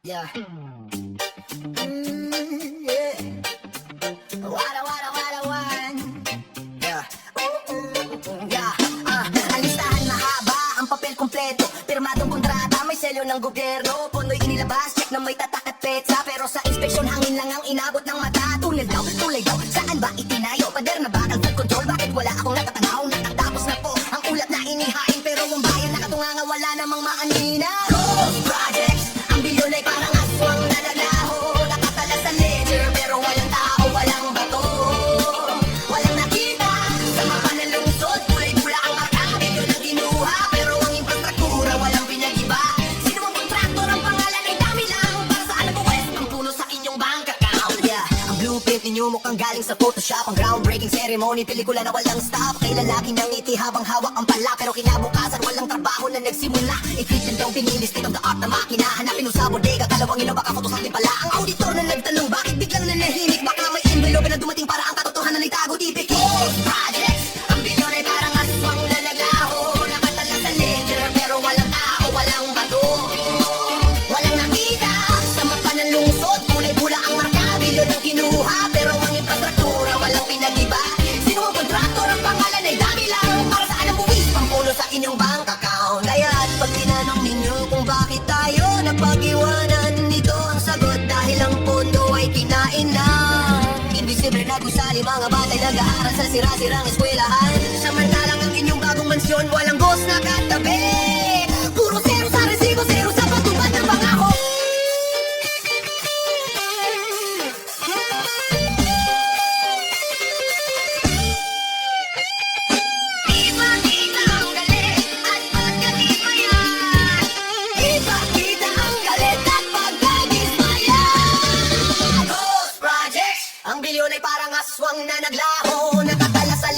Yeah. Yeah. Wada, wan. Yeah. Yeah. Ang listahan mahaba, ang papel kumpleto. Pirmadong kontrata, may selyo ng gobyerno. Pondo'y inilabas, check na may tatak at petsa. Pero sa inspeksyon, hangin lang ang inabot ng mata. Tulay daw, saan ba itinayo? Pader na ba ang flood control? Bakit wala akong natatanaw? Natatapos na po ang ulat na inihain. Pero ang bayan nakatunganga, wala namang maanina. Ghost projects, ang bilyon ay parang aswang na naglaho. Nakatala sa ledger, pero walang tao, walang bato. Walang nakita, sa mapa ng lungsod. Kulay-pula ang marka, bilyon ang ginuha. Pero ang infrastruktura, walang pinagiba. Sino ang kontraktor, ang pangalan ay dami lang. Para saan ang buwes, ang puno sa inyong bank account. Yeah, ang blueprint ninyo mukhang galing sa Photoshop. Ang groundbreaking ceremony, pelikula na walang stop. Kay lalaki ng ngiti habang hawak ang pala. Pero kinabukasan, walang trabaho na nagsimula. Efficient daw pinili, state of the art na makina. Hanapin mo sa bodega, kalawang ino, baka photos natin pala. Ang auditor na nagtanong, bakit biglang nanahimik? Baka may envelope na dumating para ang katotohanan ay tago di pikit. Ghost projects, ang bilyon ay parang aswang na naglaho. Nakatala sa ledger, pero walang tao, walang bato. Walang nakita, sa mapa ng lungsod. Kulay-pula ang marka, bilyon ang kinuha. Pero ang infrastruktura, walang pinagiba. Sino ang kontraktor, ang pangalan ay dami lang. Para saan ang buwis, pampuno sa inyong bank account. Kaya't pag tinanong ninyo kung bakit tayo napag-iwanan, nito ang sagot, dahil ang pondo ay kinain na. Invisible na gusali, mga batay nag-aaral sa sira-sirang eskwelahan. Samantalang ang inyong bagong mansyon, walang boss na katabi. Puro zero sa resibo, zero sa patupad ng pangako. Ipakita ang galit at pagkadismayan. Ipakita ang galit at pagkadismayan. Ghost projects, ang bilyon ay parang aswang na naglaho. Nakatala sa